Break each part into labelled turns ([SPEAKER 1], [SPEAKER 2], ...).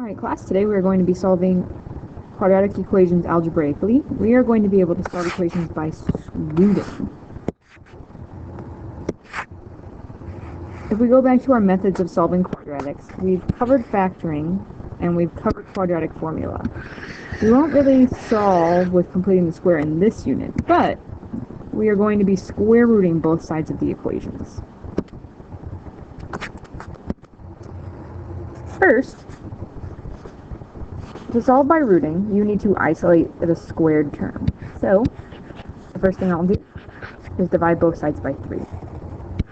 [SPEAKER 1] Alright, class, today we are going to be solving quadratic equations algebraically. We are going to be able to solve equations by rooting. If we go back to our methods of solving quadratics, we've covered factoring and we've covered quadratic formula. We won't really solve with completing the square in this unit, but we are going to be square rooting both sides of the equations. First, to solve by rooting, you need to isolate the squared term. So, the first thing I'll do is divide both sides by 3.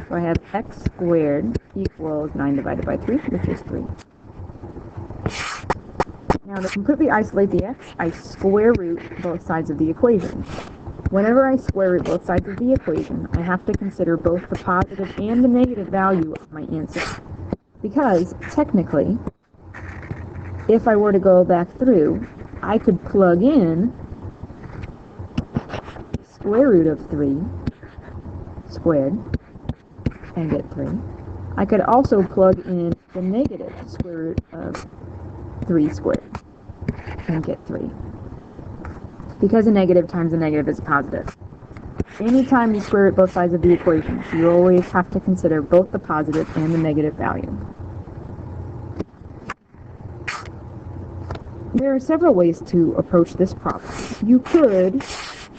[SPEAKER 1] So I have x squared equals 9 divided by 3, which is 3. Now to completely isolate the x, I square root both sides of the equation. Whenever I square root both sides of the equation, I have to consider both the positive and the negative value of my answer. Because, technically, if I were to go back through, I could plug in square root of 3 squared and get 3. I could also plug in the negative square root of 3 squared and get 3. Because a negative times a negative is a positive. Anytime you square root both sides of the equation, you always have to consider both the positive and the negative value. There are several ways to approach this problem. You could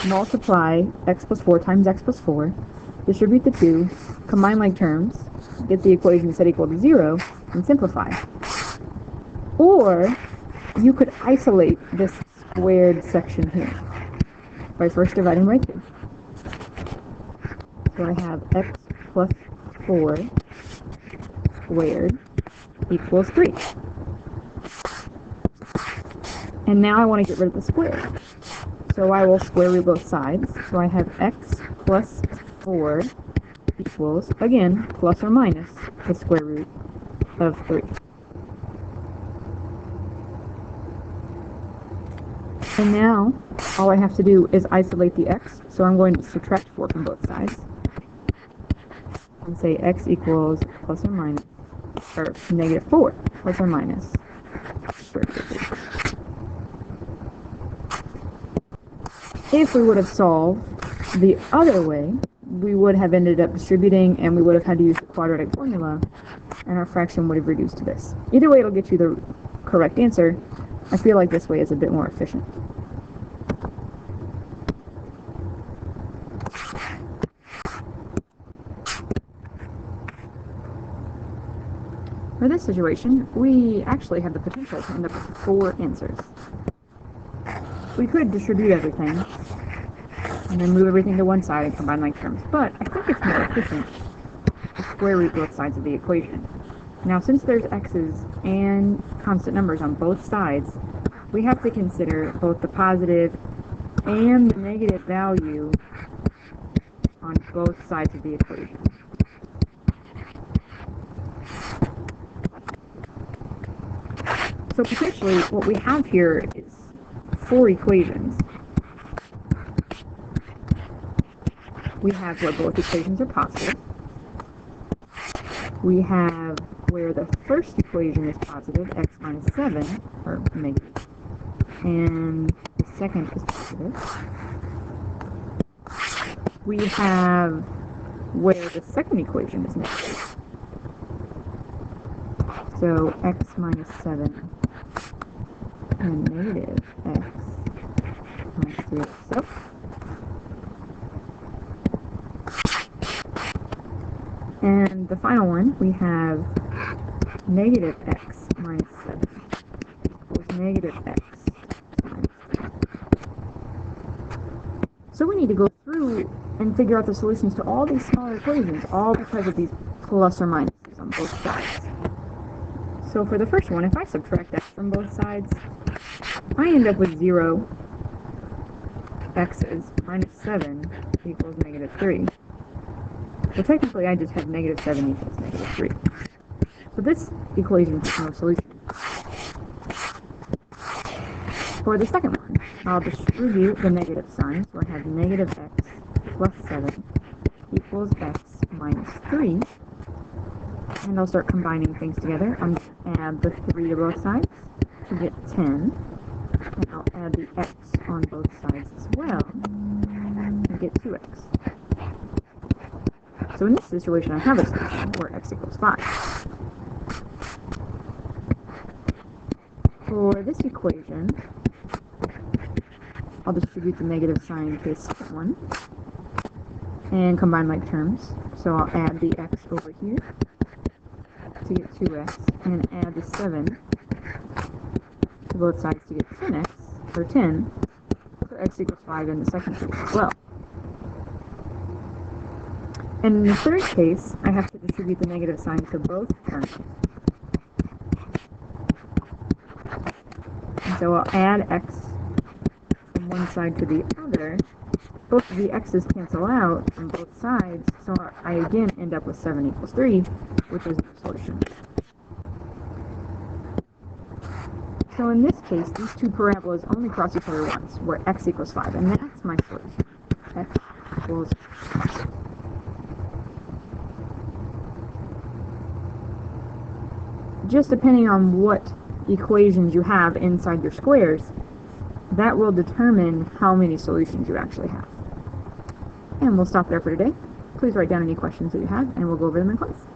[SPEAKER 1] multiply x plus 4 times x plus 4, distribute the 2, combine like terms, get the equation set equal to 0, and simplify. Or you could isolate this squared section here by first dividing by 2. So I have x plus 4 squared equals 3. And now I want to get rid of the square. So I will square root both sides. So I have x plus 4 equals, again, plus or minus the square root of 3. And now, all I have to do is isolate the x. So I'm going to subtract 4 from both sides. And say x equals plus or minus, or negative 4 plus or minus square root of 3. If we would have solved the other way, we would have ended up distributing and we would have had to use the quadratic formula and our fraction would have reduced to this. Either way, it'll get you the correct answer. I feel like this way is a bit more efficient. For this situation, we actually have the potential to end up with 4 answers. We could distribute everything and then move everything to one side and combine like terms, but I think it's more efficient to square root both sides of the equation. Now, since there's x's and constant numbers on both sides, we have to consider both the positive and the negative value on both sides of the equation. So potentially, what we have here is 4 equations. We have where both equations are positive. We have where the first equation is positive, x minus 7, or negative, and the second is positive. We have where the second equation is negative. So x minus 7 and negative x minus 3 so. And the final one, we have negative x minus 7 equals negative x minus 3. So we need to go through and figure out the solutions to all these smaller equations, all because of these plus or minuses on both sides. So for the first one, if I subtract x from both sides, I end up with 0 x's minus 7 equals negative 3. So technically, I just have negative 7 equals negative 3. So this equation has no solution. For the second one, I'll distribute the negative sign. So I have negative x plus 7 equals x minus 3. And I'll start combining things together. I'm going to add the 3 to both sides. to get 10, and I'll add the x on both sides as well, and get 2x. So in this situation, I have a solution where x equals 5. For this equation, I'll distribute the negative sign to the second one, and combine like terms. So I'll add the x over here to get 2x, and add the 7 to both sides to get 10x, or 10, for x equals 5 in the second case as well. And in the third case, I have to distribute the negative sign to both terms. And so I'll add x from one side to the other. Both of the x's cancel out from both sides, so I again end up with 7 equals 3, which is the solution. So in this case, these two parabolas only cross each other once, where x equals 5, and that's my solution. X equals 5. Just depending on what equations you have inside your squares, that will determine how many solutions you actually have. And we'll stop there for today. Please write down any questions that you have, and we'll go over them in class.